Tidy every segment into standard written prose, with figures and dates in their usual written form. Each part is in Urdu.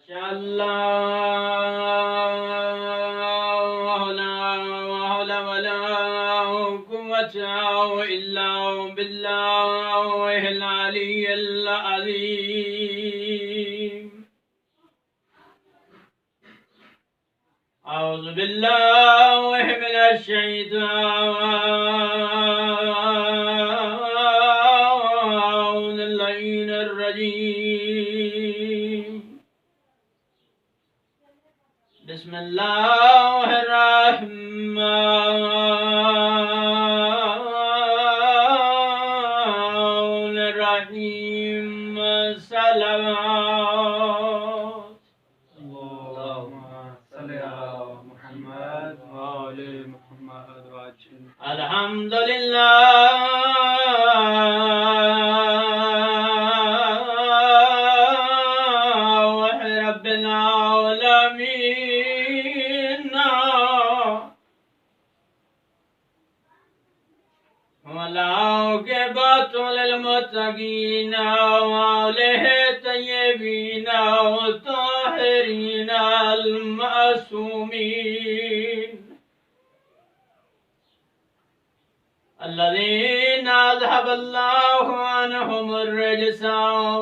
الله لا حول ولا قوة إلا بالله العلي العظيم. أعوذ بالله من الشيطان اللعين الرجيم. بسم الله الرحمن الرحيم. صلوات اللهم صل على محمد وآل محمد وعجل. الحمد لله رب العالمين والعاقبة للمتقين وآله الطيبين والطاهرين المعصومين الذين أذهب الله عنهم الرجس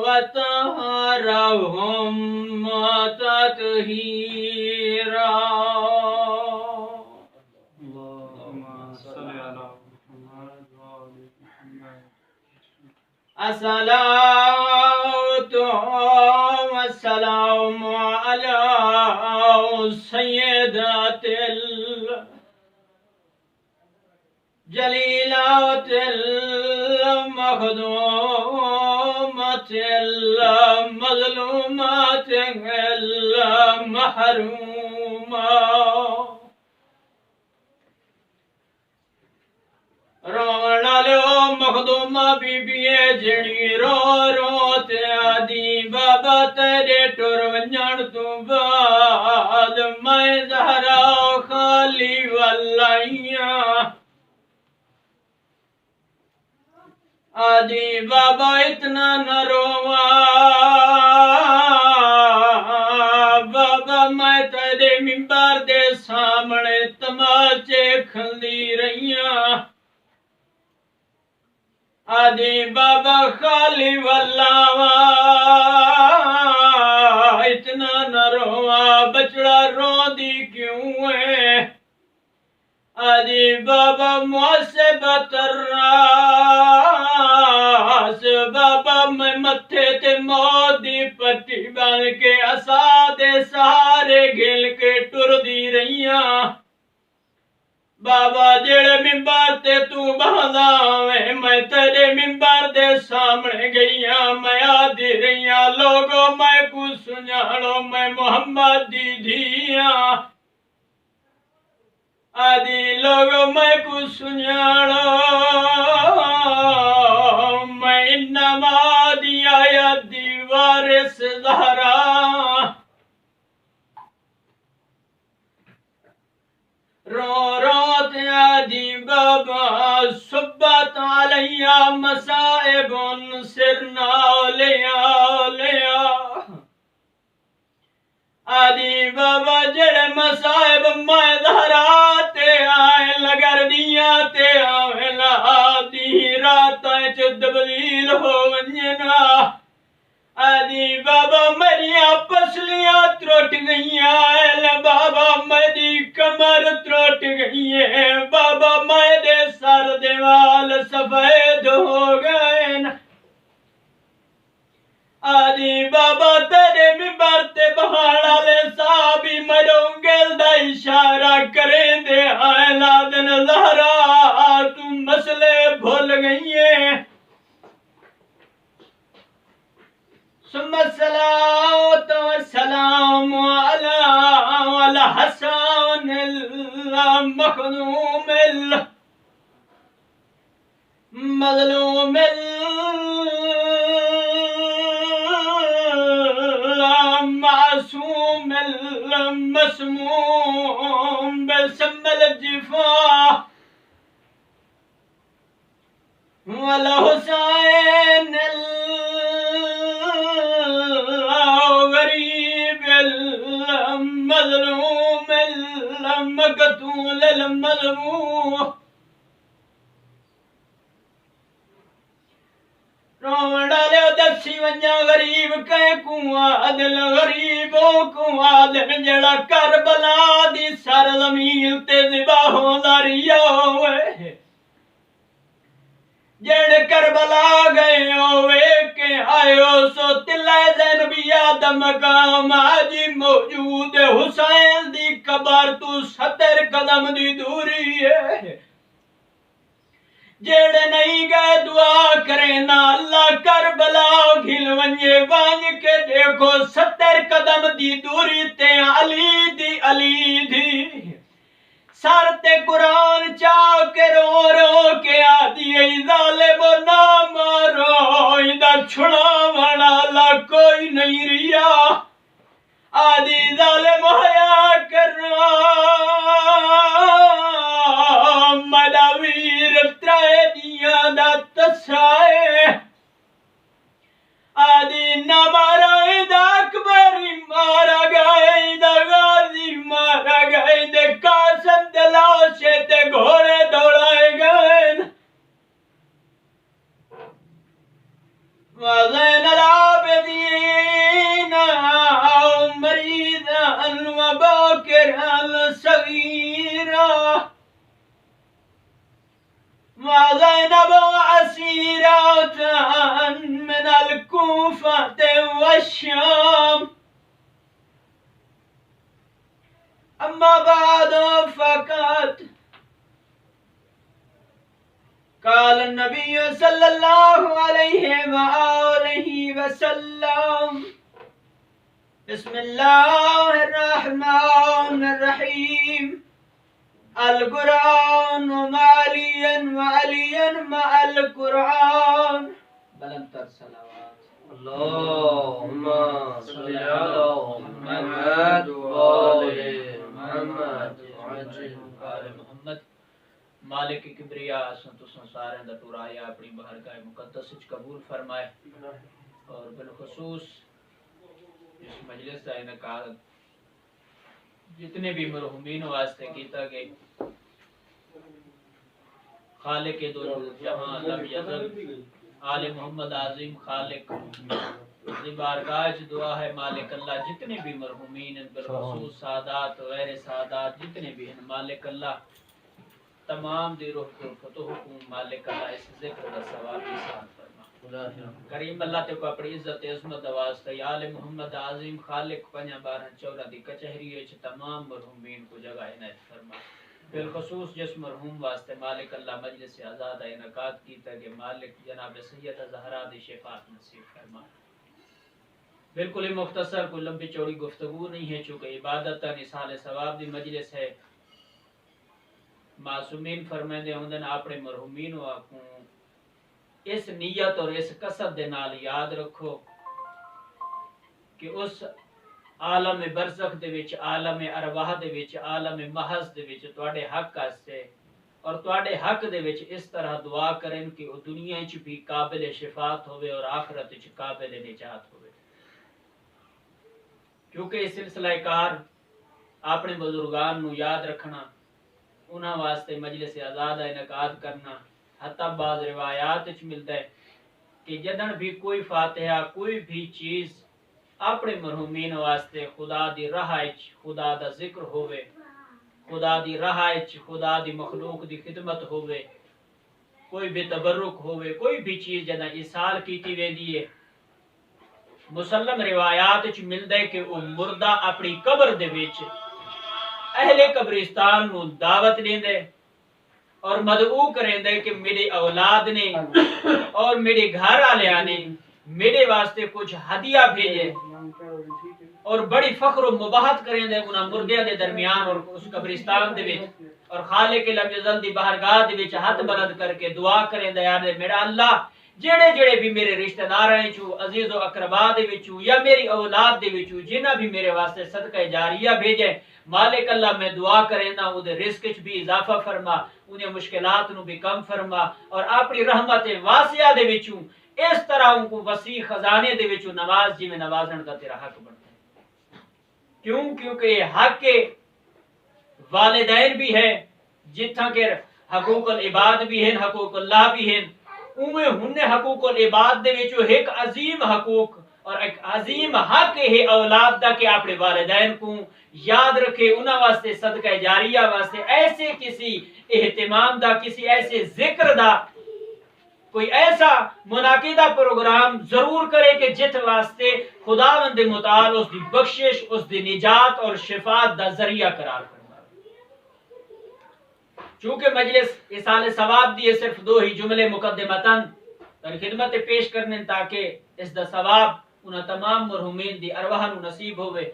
وطهرهم تطهيرا. اللهم صل على محمد وآل محمد. الصلاة والسلام على سيدات جليلات المخدومات المظلومات المحرومات. رونا لو مخدومہ بی بی جڑی رو رو تے آدی بابا تیرے ٹر ونجن تو بعد میں زہرا خالی واللائیاں آدی بابا اتنا نہ روا بابا میں تیرے منبر دے سامنے تماچے کھندی رہیاں آدی بابا خالی واللہ اتنا نہ روا بچڑا رو دی کیوں ہے آدی بابا مجھے بتراس بابا میں متھے تے موت دی پٹی بن کے اسا دے سہارے گھل کے ٹر دی رہیاں بابا جڑے منبر تے تو بہدا میں تیرے منبر دے سامنے گئیاں میں آدھی رہیاں لوگوں میں کو سنجھاڑو میں محمد دی دھیاں آدھی لوگوں میں کو سنجھاڑو میں انما دی آیت دی وارث زہرا رو رو تے آدی بابا صبت علیہ مصائب سرنا لیا لیا آدی بابا جڑے مصائب میں دہراتے آئے لگر دیا تے آئے آدی راتیں چ دبلیل ہو ونجنا آدی بابا میریاں پسلیاں ترٹ گئیاں بابا میری کمر ترٹ گئی ہے بابا میرے سر دیوال سفید ہو گئے آدی بابا تیرے منبر تے بہاڑا لے صحابی مروں گل دا اشارہ کریں دے آئے لادن زہرا تم مسئلے بھول گئی ہیں ثم الصلاة والسلام على الحسن المخدوم المظلوم المعصوم المسموم بسم الجفاء والحسين الغريب المقتول المظلوم روڑ ڈالے دسی ونجا غریب کہیں کو عدل غریبوں کو عادل جڑا کربلا دی سرزمین تے ذبح ہوندا رہیا ہوئے جڑ کربلا گئے ہوئے کہ آئیو سو تلے زینبیہ دا مقام آجی موجود حسین دی قبر تو 70 قدم دی دوری ہے جڑے نہیں گئے دعا کریں نا اللہ کربلا گھل ونجے وانج کے دیکھو 70 قدم دی دوری تے علی دی سر تے قرآن چاہ کے رو کے آدھی ای ظالم نہ مارو ایدہ چھڑا والا کوئی نہیں ریا آدھی ظالم حیا کرنا مدا ویر ترائے دیا دا تسائے آدھی نہ مارا ایدہ اکبری مارا گئے ایدہ غازی مارا گئے دے قاسم دلاشے تے گھوڑے دوڑائے گئے وزین العابدین مریضاً وباکراً صغیرا وزینب عسیرات من الکوفة والشام اما بعد فقط قال النبي صلى الله عليه وآله وسلم بسم الله الرحمن الرحيم القرآن معليا وعليا مع القرآن بلندتر صلوات اللهم صل على محمد وآل محمد وعجل آل محمد مالک کبریا سنتو سنساریں دا ٹورایا اپنی بارگاہ مقدس وچ قبول فرمائے اور بالخصوص اس مجلس کا انعقاد جتنے بھی مرحومین واسطے کیتا گئے خالق دو جہاں لم یزل آل محمد عظیم خالق دی بارگاہ دعا ہے مالک اللہ جتنے بھی مرحومین بالخصوص سادات غیر سادات جتنے بھی ہیں مالک اللہ تمام دی روح کو فتح حکوم مالک اللہ اس ذکر کا ثواب احسان فرما کریم اللہ تے کو اپنی عزت عظمت واسطے آل محمد عظیم خالق 5/12 دی کچہری وچ تمام مرحومین کو جگہ عنایت فرما بالخصوص جس مرحوم واسطے مالک اللہ مجلس آزاد انعقاد کیتا کہ مالک جناب سیدہ زہرا دی شفاعت نصیب فرما بالکل ہی مختصر کوئی لمبی چوڑی گفتگو نہیں ہے چونکہ عبادت نثال ثواب دی مجلس ہے معصومین فرمائندے ہوندن اپنے مرحومین کو اس نیت اور اس قصد دے نال یاد رکھو کہ اس عالم برزخ دے وچ عالم ارواح دے وچ عالم محض دے وچ تواڈے حق واسطے اور تواڈے حق دے وچ اس طرح دعا کرن کہ وہ دنیا وچ بھی قابل شفاعت ہوئے اور آخرت وچ قابل نجات ہوئے کیونکہ اس سلسلہ کار اپنے بزرگان نو یاد رکھنا انہاں واسطے مجلس آزاد انعقاد کرنا حتی بعض روایات وچ ملتا ہے کہ جدن بھی کوئی فاتحہ کوئی بھی چیز اپنے مرحومین واسطے خدا دی راہ وچ خدا دا ذکر ہوئے خدا دی راہ وچ خدا دی مخلوق دی خدمت ہوئے کوئی بھی تبرک ہوئے کوئی بھی چیز جدن ایصال کیتی ویندی ہے مسلم روایات وچ ملدا ہے کہ وہ مردہ اپنی قبر دے وچ اہل قبرستان نو دعوت دیندے اور مدعو کریندے کہ میرے اولاد نے اور میرے گھر والے نے میرے واسطے کچھ ہدیہ بھیجے اور بڑی فخر و مباحت کریندے انہاں مردیاں دے درمیان اور اس قبرستان دے وچ اور خالق لم یزل دی بارگاہ دے وچ ہاتھ بلند کر کے دعا کریندے یار میرا اللہ جڑے جڑے بھی میرے رشتہ دار ہیں چو عزیز و اقربا دے وچوں یا میری اولاد دے وچوں جنہ بھی میرے واسطے صدقہ جاریہ بھیجے مالک اللہ میں دعا کرنا او دے رزق وچ بھی اضافہ فرما انہیں مشکلات نو بھی کم فرما اور اپنی رحمت واسعہ دے وچوں اس طرح ان کو وسیع خزانے دے وچوں نواز جی میں نوازن دا تیرا حق بنتا ہے کیونکہ یہ حق ہے والدین بھی ہے جتھاں کے حقوق العباد بھی ہیں حقوق اللہ بھی ہیں اوے ہن حقوق العباد دے وچوں ایک عظیم حقوق اور ایک عظیم حق ہے اولاد دا کہ اپنے والدین کو یاد رکھے انہاں واسطے صدقہ جاریہ واسطے ایسے کسی اہتمام دا کسی ایسے ذکر دا کوئی ایسا منعقدہ پروگرام ضرور کرے کہ جت واسطے خداوند متعال اس دی بخشش اس دی نجات اور شفاعت دا ذریعہ قرار کرنا چونکہ مجلس ایصال ثواب دیے صرف دو ہی جملے مقدمتاً در خدمت پیش کرنے تاکہ اس دا ثواب انہاں تمام مرحومین دی ارواح نو نصیب ہوئے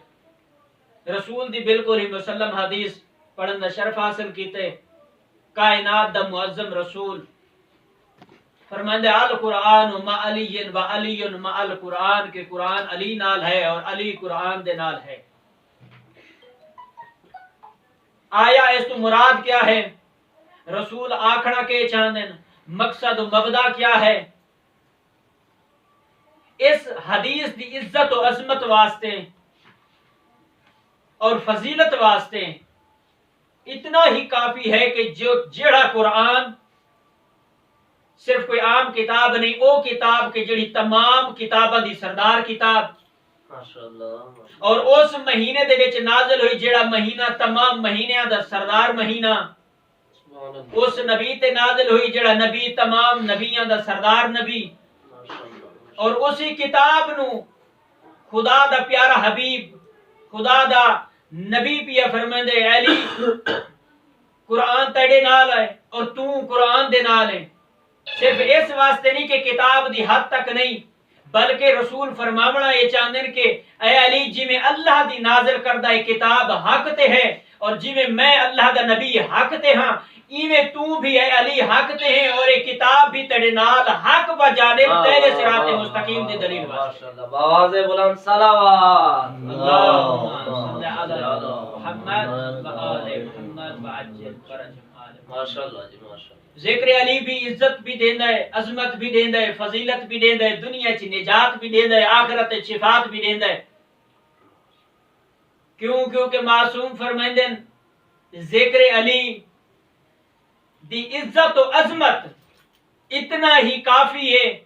رسول دی بالکل ہی مسلم حدیث پڑھن دا شرف حاصل کیتے کائنات دا معظم رسول فرماندے القرآن مع علی و علی مع القرآن کہ قرآن علی نال ہے اور علی قرآن دے نال ہے آیا اس تو مراد کیا ہے رسول آکھنا کے چاندن مقصد و مبدا کیا ہے اس حدیث دی عزت و عظمت واسطے اور فضیلت واسطے اتنا ہی کافی ہے کہ جو جڑا قرآن صرف کوئی عام کتاب نہیں او کتاب کہ جڑی تمام کتاباں دی سردار کتاب ماشاءاللہ اور اس مہینے دے وچ نازل ہوئی جڑا مہینہ تمام مہینیاں دا سردار مہینہ اس نبی تے نازل ہوئی جڑا نبی تمام نبیاں دا سردار نبی اور اسی کتاب نو خدا دا پیارا حبیب خدا دا نبی پیا فرماندے علی قرآن تیرے نال ہے اور تو قرآن دے نال ہے صرف اس واسطے نہیں کہ کتاب دی حد تک نہیں بلکہ رسول فرماونا یہ چاہندے کہ اے علی جی میں اللہ دی نازل کردہ کتاب حق تے ہے اور جی میں اللہ دا نبی حق تے ہاں ایویں تو بھی اے علی حق تے ہیں اور یہ کتاب بھی تیرے نال حق و جانب تیرے صراط مستقیم دی دلیل ماشاءاللہ باواز بلند صلوات اللہم صلی علی محمد و آل محمد وعجل فرج ماشاءاللہ جی ماشاءاللہ ذکر علی بھی عزت بھی دیندا ہے عظمت بھی دیندا ہے فضیلت بھی دیندا ہے دنیا چ نجات بھی دیندا ہے آخرت چ شفاعت بھی دیندا ہے کیونکہ معصوم فرمائندے ذکر علی دی عزت و عظمت اتنا ہی کافی ہے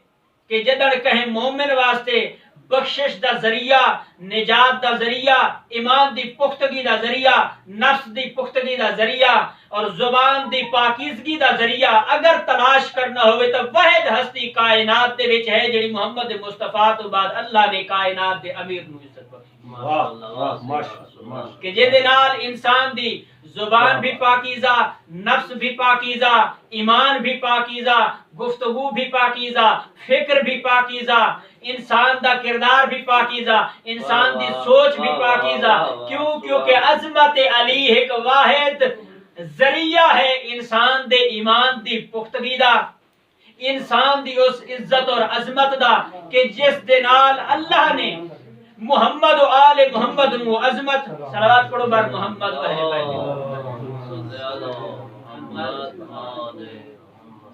کہ جدڑ کہیں مومن واسطے بخشش دا ذریعہ نجات دا ذریعہ ایمان دی پختگی دا ذریعہ نفس دی پختگی دا ذریعہ اور زبان دی پاکیزگی دا ذریعہ اگر تلاش کرنا ہوئے تو واحد ہستی کائنات دے وچ ہے جڑی محمد مصطفیٰ تو بعد اللہ نے کائنات دے امیر نو عزت بخشی کہ جے دے نال انسان دی زبان بھی پاکیزہ نفس بھی پاکیزہ ایمان بھی پاکیزہ گفتگو بھی پاکیزہ فکر بھی پاکیزہ انسان دا کردار بھی پاکیزہ انسان دی سوچ بھی پاکیزہ کیونکہ عظمت علی ایک واحد ذریعہ ہے انسان دے ایمان دی پختگی دا انسان دی اس عزت اور عظمت دا کہ جس دے نال اللہ نے محمد و آل محمد نو عظمت صلوات پڑھو بر محمد و اہل بیت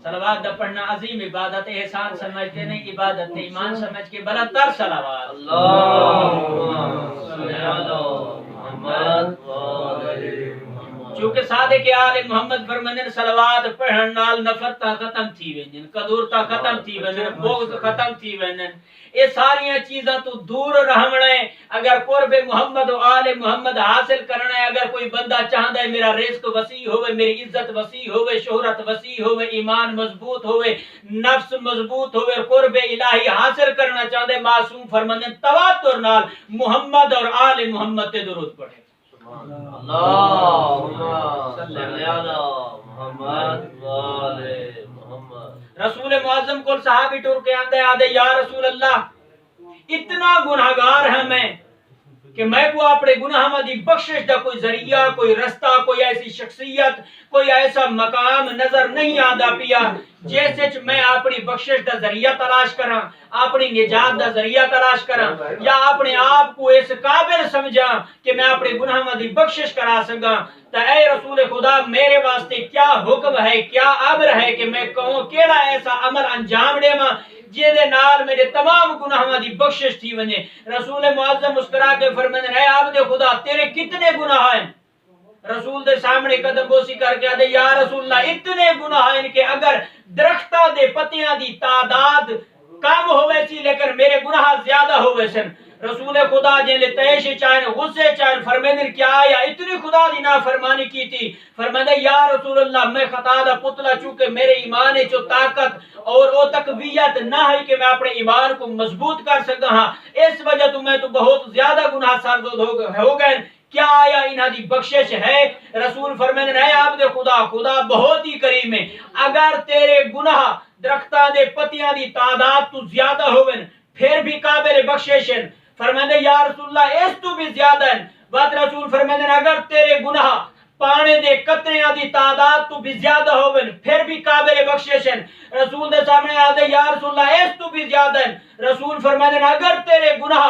صلوات دا پڑھنا عظیم عبادت احسان سمجھتے نہیں عبادت ایمان سمجھ کے بلندر صلوات اللہم صلی علی محمد و آل چونکہ صادق آل محمد فرماندے صلوات پڑھن نال نفرت ختم تھی ویندن قدورتا ختم تھی ویندن بغض ختم تھی ویندن یہ ساری چیزاں تو دور رہنا ہے اگر قرب محمد و آل محمد حاصل کرنا ہے اگر کوئی بندہ چاہتا ہے میرا رزق وسیع ہوئے میری عزت وسیع ہوئے شہرت وسیع ہوئے ایمان مضبوط ہوئے نفس مضبوط ہوئے قرب الہی حاصل کرنا چاہتا ہے معصوم فرماندے تواتر نال محمد اور آل محمد تے درود پڑھے اللہم صلی علی محمد و آل محمد رسول معظم کو صحابی ٹور کے آندے آدھے یا رسول اللہ اتنا گناہگار ہے کہ میں کو اپنے گناہ دی بخشش دا کوئی ذریعہ کوئی رستہ کوئی ایسی شخصیت کوئی ایسا مقام نظر نہیں آندا پیا جیسے میں اپنی بخشش دا ذریعہ تلاش کراں اپنی نجات دا ذریعہ تلاش کراں یا اپنے آپ کو اس قابل سمجھاں کہ میں اپنے گناہ دی بخشش کرا سکاں تو اے رسول خدا میرے واسطے کیا حکم ہے کیا امر ہے کہ میں کہوں کیڑا ایسا عمل انجام دے ماں جے نال میرے تمام گناہاں دی بخشش تھی ونے رسول معظم مسکرا کے فرماندے اے عبد خدا تیرے کتنے گناہ ہیں رسول دے سامنے قدم بوسی کر کے آدھے یا رسول اللہ اتنے گناہ ان کے اگر درختہ دے پتیاں دی تعداد کم ہوئے سی لیکن میرے گناہ زیادہ ہوئے سن. رسول خدا جن لے تیش چاہن غصے چاہن فرمیندن کیا آیا اتنی خدا دی نافرمانی کی تھی. فرمیندن یا رسول اللہ میں خطا دا پتلا چونکہ میرے ایمان چو طاقت اور او تقویت نہ ہے کہ میں اپنے ایمان کو مضبوط کر سکتا ہاں اس وجہ تو میں تو بہت زیادہ گناہ سرزد ہو گئے. کیا آیا انہاں دی بخشش ہے؟ رسول فرمیندن اے عبد خدا خدا بہت ہی کریم ہے اگر تیرے گناہ درختاں دے پتیاں دی تعداد تو زیادہ ہوئن پھر بھی قابل بخشش ہیں. فرمیندے یا رسول اللہ اس تو بھی زیادہ ہیں. بات رسول فرمیندے اگر تیرے گناہ پانے دے قطریاں دی تعداد تو بھی زیادہ ہوئن پھر بھی قابل بخشش ہیں. رسول دے سامنے آدھے یا رسول اللہ اس تو بھی زیادہ ہیں. رسول فرمیندے اگر تیرے گناہ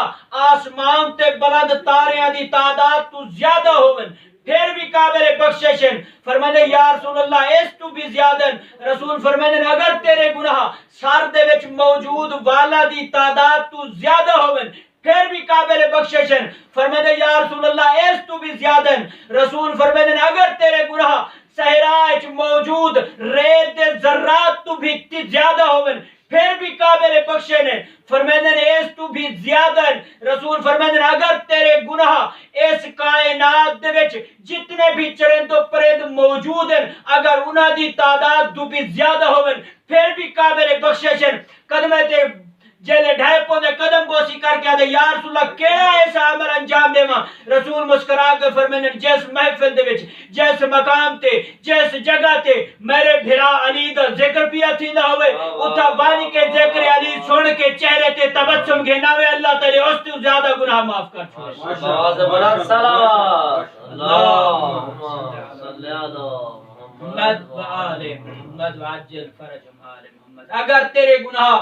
آسمان تے بلند تاریاں دی تعداد تو زیادہ ہوئن پھر بھی قابل بخشش ہیں. فرمیندے یا رسول اللہ اس تو بھی زیادہ ہیں. رسول فرمیندے اگر تیرے گناہ سر دے وچ موجود والا دی تعداد تو زیادہ ہوئن پھر بھی قابل بخشش ہیں. فرمیندے یا رسول اللہ اس تو بھی زیادہ ہیں. رسول فرمیندے اگر تیرے گناہ صحرا وچ موجود ریت دے ذرات تو بھی زیادہ ہوئن پھر بھی قابل بخشن ہیں. فرمیندے اس تو بھی زیادہ ہیں. رسول فرمیندے اگر تیرے گناہ اس کائنات دے وچ جتنے بھی چرند و پرند موجود ہیں اگر انہاں دی تعداد تو بھی زیادہ ہوئن پھر بھی قابل بخشش ہیں. قدمے تے جیلے ڈھائی پوندے قدم بوسی کر کے آدھے یا رسول اللہ کیڑا ایسا عمل انجام دے ماں. رسول مسکرا کے فرمیندے جس محفل دے وچ جس مقام تے جس جگہ تے میرے بھرا علی دا ذکر پیا تھیندا ہوئے اتھا بانی کے ذکر علی سن کے چہرے تے تبسم گھناوے اللہ تعالی اس تو زیادہ گناہ معاف کر چھوڑے. آواز بڑا صلوات اللہم صلی علی محمد و آل محمد وعجل فرجهم آل محمد. اگر تیرے گناہ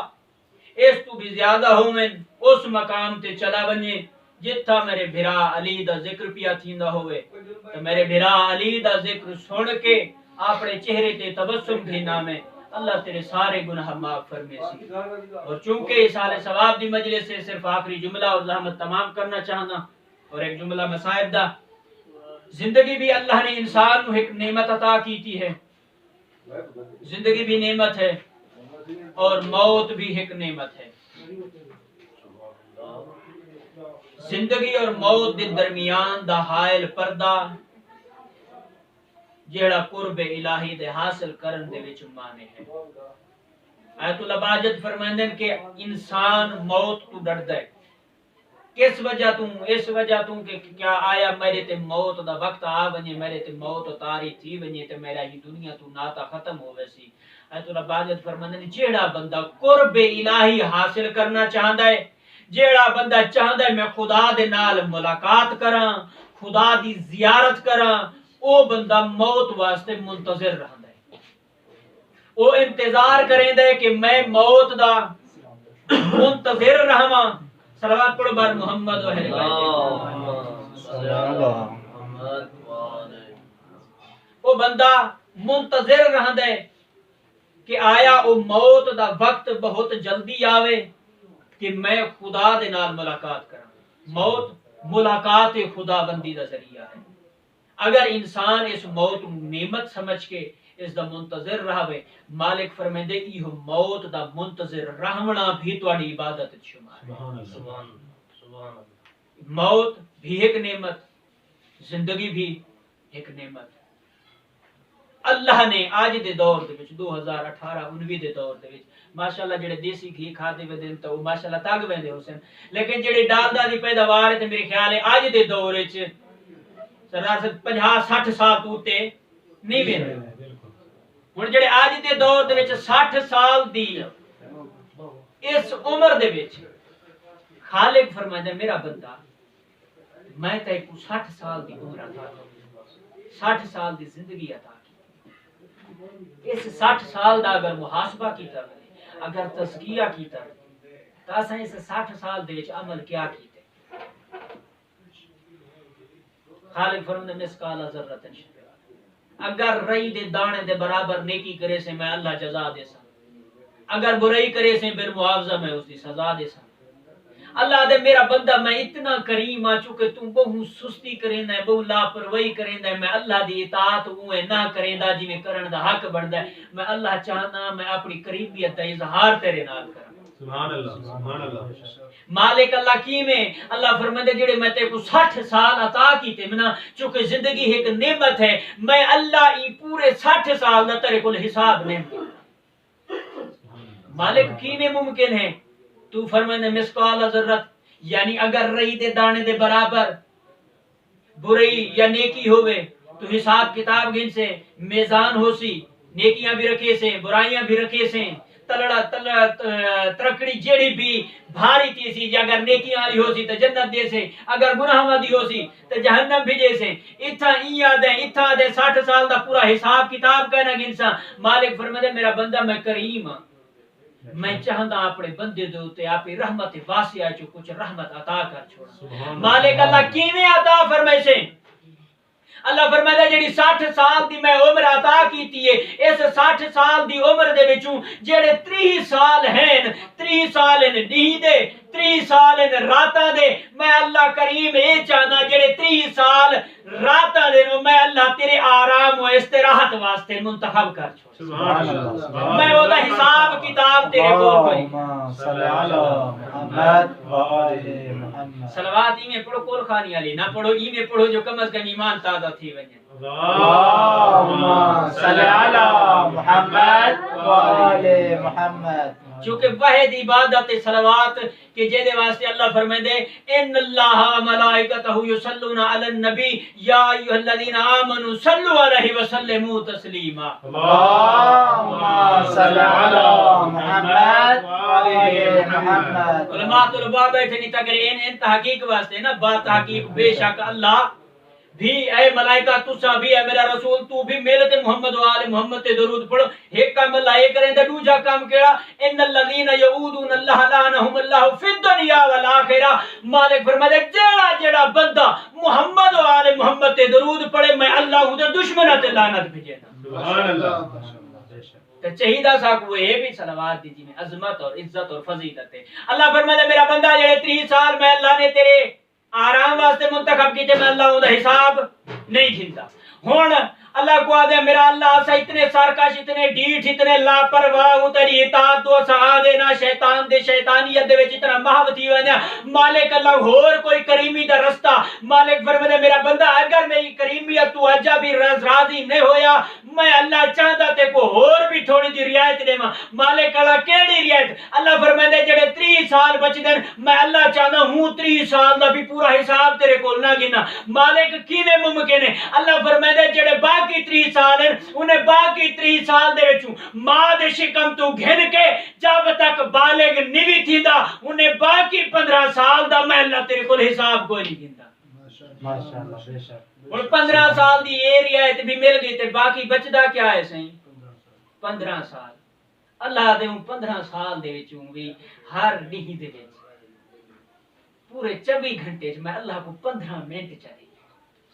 اس تو بھی زیادہ ہوئیں اس مقام تے چلا بنیے جتھا میرے بھرا علی دا ذکر پیا تھیندا ہوئے تو میرے بھرا علی دا ذکر سن کے اپنے چہرے تے تبسم گھنا میں اللہ تیرے سارے گناہ معاف فرمے سی. اور چونکہ سال ثواب دی مجلس سے صرف آخری جملہ اور زحمت تمام کرنا چاہنا اور ایک جملہ مسائب دا. زندگی بھی اللہ نے انسان کو ایک نعمت عطا کی تھی ہے. زندگی بھی نعمت ہے اور موت بھی ایک نعمت ہے. زندگی اور موت دے درمیان دا حائل پردہ جیڑا قرب الہی دے حاصل کرن دے وچ مانے ہے. آیت اللہ باجد فرمائندے کہ انسان موت تو ڈردا ہے. کس وجہ تو؟ اس وجہ تو کہ کیا آیا میرے تے موت دا وقت آ ونجے میرے تے موت تاری تھی ونجے تے میرا ہی دنیا تو ناتا ختم ہوے سی. آیت اللہ باجد فرمائندے جیڑا بندہ قرب الہی حاصل کرنا چاہندا ہے جیڑا بندہ چاہندا ہے میں خدا دے نال ملاقات کراں خدا دی زیارت کراں او بندہ موت واسطے منتظر رہندا ہے. او انتظار کریندا ہے کہ میں موت دا منتظر رہواں. صلوات پڑھو بر محمد و اہل بیت. او بندہ منتظر رہندا ہے کہ آیا او موت دا وقت بہت جلدی آوے کہ میں خدا دے نال ملاقات کراں. موت ملاقات خدا بندی دا ذریعہ ہے. اگر انسان اس موت نعمت سمجھ کے اس دا منتظر رہے مالک فرمیندے ایہو موت دا منتظر رہنا بھی تواڈی عبادت شمار ہے. سبحان موت بھی ایک نعمت زندگی بھی ایک نعمت. اللہ نے آج دے دور دے وچ 2018-19 دے دور دے وچ ماشاءاللہ جڑے دیسی گھی کھاتے وے دین تو ماشاءاللہ تاگ ویندے حسین لیکن جڑی ڈالڈا دی پیداوار تے میرے خیال ہے آج دے دور وچ سراسر 50-60 سال تو تے نہیں ویندے. ہن جڑے آج دے دور دے وچ 60 سال دی اس عمر دے وچ خالق فرمائندا میرا بندہ میں تے کو 60 سال دی عمر عطا کی 60 سال دی زندگی عطا کی. اس 60 سال دا اگر محاسبہ کیتا اگر تزکیہ کیتا تا اساں اس 60 سال دے وچ عمل کیا کیتے. خالق فرمائندا مسقال ذرۃ اگر رئی دے دانے دے برابر نیکی کرے سے میں اللہ جزا دے سا اگر برائی کرے سے بالمعاوضہ میں اس دی سزا دے سا. اللہ دے میرا بندہ میں اتنا کریم آ چکے تو بہو سستی کریندا ہے بہو لاپرواہی کریندا ہے میں اللہ دی اطاعت اوے نہ کریندا جویں کرن دا حق بندا ہے میں اللہ چاہنا میں اپنی قریبیت دا اظہار تیرے نال کراں سبحان اللہ سبحان اللہ مالک اللہ کیویں اللہ فرماندے جڑے میں تے کو 60 سال عطا کیتے منا چونکہ زندگی ایک نعمت ہے میں اللہ ای پورے 60 سال دا تیرے کول حساب لیں مالک کیویں ممکن ہے تو فرمانے مسقال ذرت یعنی اگر رئی دے دانے دے برابر برائی یا نیکی ہوئے تو حساب کتاب گن سے میزان ہو سی نیکیاں بھی رکھے سے برائیاں بھی رکھے سے ترکڑی جیڑی بھی بھاری تھی سی اگر نیکیاں آلی ہو سی تو جنت دے سے اگر گناہ مادی ہو سی تو جہنم بھی جے سے اتھا این یاد ہے اتھا دے 60 سال دا پورا حساب کتاب کہنا گنسا مالک فرمائے میرا بندہ میں کریم ہاں میں چاہتا اپنے بندے دے اوتے اپنی رحمت واسعہ چ کچھ رحمت عطا کر چھوڑا مالک اللہ کیویں عطا فرمائے سے اللہ فرماتا ہے جڑی 60 سال دی میں عمر عطا کیتی ہے اس 60 سال دی عمر دے وچوں جڑے 30 سال ہیں 30 سال ہیں نہیں دے 30 سال ہیں راتاں دے میں اللہ کریم اے چاہنا جڑے 30 سال راتاں دے نو میں اللہ تیرے آرام و استراحت واسطے منتخب کر چھوڑ سبحان اللہ میں وہ دا حساب کتاب تیرے کول کوئی صلی اللہ محمد و آل محمد صلوات ہی میں پڑھو کول خانی علی نہ پڑھو ہی میں پڑھو جو کم از کم ایمان تازہ تھی ونجے اللہم صلی اللہ محمد و آل محمد چونکہ واحد عبادت صلوات کہ جے واسطے اللہ فرمائے دے ان اللہ و ملائکتہ یصلون علی النبی یا ایھا الذین آمنوا صلوا علیہ وسلموا تسلیما اللہم صلی اللہ محمد و آل محمد علماء طلباء بیٹھے نہیں تاکہ ان تحقیق واسطے نا با تحقیق بے شک اللہ بھی اے ملائکہ تسا بھی اے میرا رسول تو بھی ملت محمد و آل محمد تے درود پڑھو ایک کام اللہ یہ کریں تے دوجا کام کیڑا ان الذین یعودون اللہ لعنہم اللہ فی الدنیا والآخرہ مالک فرماتے جیڑا بندہ محمد و آل محمد تے درود پڑھے میں اللہ دے دشمناں تے لعنت بھیجے سبحان اللہ تے چاہیدا سا کو یہ بھی صلوات دی جی میں عظمت اور عزت اور فضیلت ہے اللہ فرماتے میرا بندہ جڑے 30 سال میں اللہ نے تیرے آرام واسطے منتخب کیتے میں اللہ دا حساب نہیں گھنتا ہن اللہ کو آدھے میرا اللہ اسا اتنے سرکش اتنے ڈیٹھ اتنے لاپرواہ تیری اطاعت تو اسا دینا شیطان دے شیطانیت دے وچ اتنا محو تھی وجا مالک اللہ ہور کوئی کریمی دا رستہ مالک فرمایا میرا بندہ اگر میری کریمیت تو اجا بھی راضی نہیں ہویا میں اللہ چاہتا تے کو ہور بھی تھوڑی جی رعایت دیواں مالک اللہ کیڑی رعایت اللہ فرمایا جڑے 30 سال بچ دین میں اللہ چاہنا ہوں 30 سال دا بھی پورا حساب تیرے کول نہ گنا مالک کیویں ممکن ہے اللہ فرمایا جڑے باقی 30 سال ہیں انہیں باقی 30 سال دے وچوں ماں دے شکم تو گھن کے جب تک بالغ نہیں تھیندا انہیں باقی 15 سال دا میں اللہ تیرے کول حساب کوئی نہیں گندا ماشاءاللہ بے شک اور 15 سال دی اے رعایت بھی مل گئی تے باقی بچدا کیا ہے سہیں 15 سال اللہ دے 15 سال دے وچوں بھی ہر نہیں دے وچ پورے 24 گھنٹے میں اللہ کو 15 منٹ چاہیے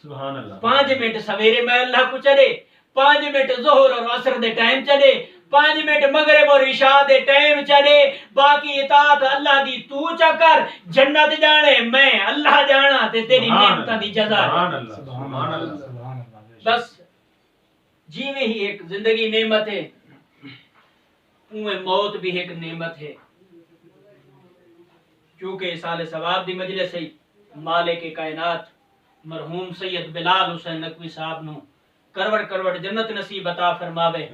سبحان اللہ 5 منٹ سویرے میں اللہ کو چلے 5 منٹ ظہر اور عصر دے ٹائم چلے 5 منٹ مغرب اور عشاء دے ٹائم چلے باقی اطاعت اللہ دی تو چکر جنت جانے میں اللہ جانا تے تیری نعمتاں دی جزا سبحان اللہ سبحان اللہ سبحان اللہ بس جیویں ہی ایک زندگی نعمت ہے اویں موت بھی ایک نعمت ہے کیونکہ سال ثواب دی مجلس ہے مالک کائنات مرحوم سید بلال حسین نقوی صاحب نو کروڑ جنت نصیب عطا فرماوے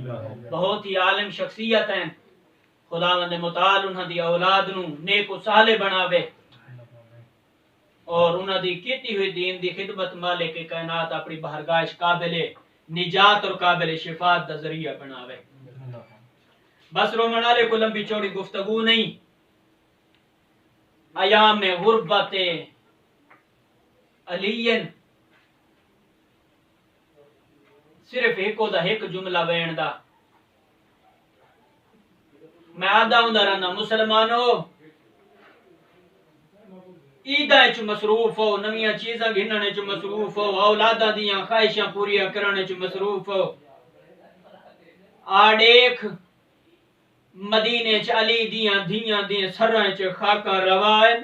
بہت ہی عالم شخصیت ہیں خداوند متعال انہاں دی اولاد نو نیک و صالح بناوے اور انہاں دی کیتی ہوئی دین دی خدمت مالک کائنات اپنی بارگاہ قابل نجات اور قابل شفاعت دا ذریعہ بناوے بس رومن والے کو لمبی چوڑی گفتگو نہیں ایام غربت علین صرف ایک جملہ وین دا میں آدھا ہوں رہنا مسلمانوں عیداں چ مصروف ہو نویاں چیزاں گھننے چ مصروف ہو اولاداں دیاں خواہشاں پوریاں کرنے چ مصروف ہو آڈیکھ مدینے چ علی دیاں دھیاں دیاں سراں چ خاکاں روائن